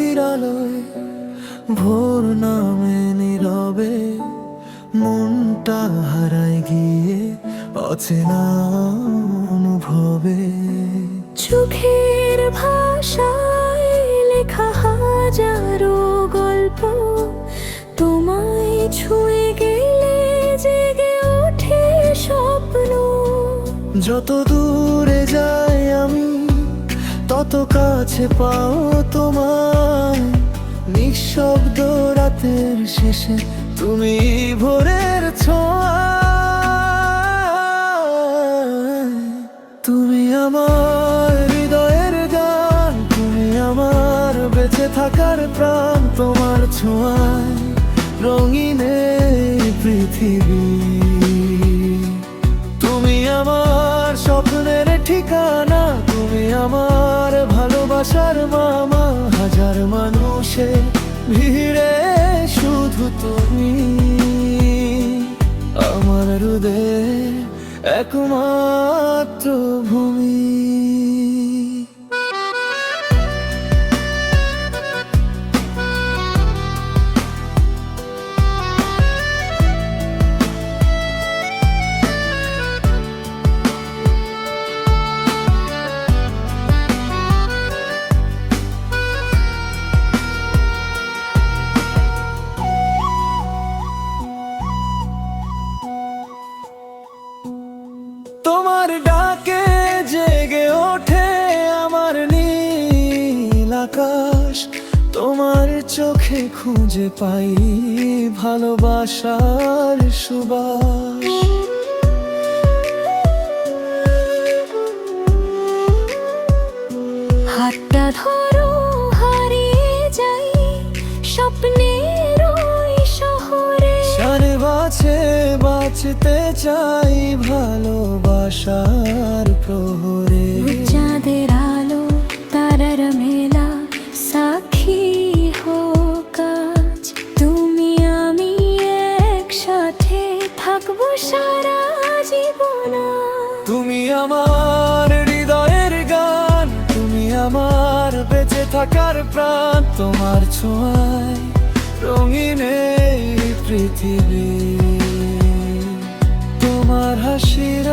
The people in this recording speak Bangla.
আলোর আলোয় ভোর নামে নীরবে, মনটা হারায় গিয়ে অচেনা অনুভবে। চোখের ভাষায় লেখা হাজারো গল্প, তোমায় ছুঁয়ে গেলে জেগে ওঠে স্বপ্ন। যত দূরে যাই আমি তত কাছে পাও তোমায়, নিঃশব্দ রাতের শেষে তুমি ভোরের ছোঁয়া। তুমি আমার হৃদয়ের গান, তুমি আমার বেঁচে থাকার প্রাণ। তোমার ছোঁয়ায় রঙিন এই পৃথিবী। তুমি আমার স্বপ্নের ঠিকানা, তুমি আমার ভালোবাসার মামা। হাজার মানুষের ভিড়ে শুধু তুমি আমার হৃদয়ের একমাত্র ভূমি। তোমার ডাকে জেগে ওঠে আমার নীল আকাশ, তোমার চোখে খুঁজে পাই ভালোবাসার সুবাস। হাতটা ধরো, হারিয়ে যাই স্বপ্নের ওই শহরে। সারে বাছে বাঁচতে চাই ভালোবাসার প্রহরে। চাঁদের আলো তারার মেলা সাক্ষী হোক আজ, তুমি আমি একসাথে থাকবো সারা জীবন। তুমি আমার হৃদয়ের গান, তুমি আমার বেঁচে থাকার প্রাণ। তোমার ছোঁয়ায় রঙিন এই পৃথিবী। তোমার হাসির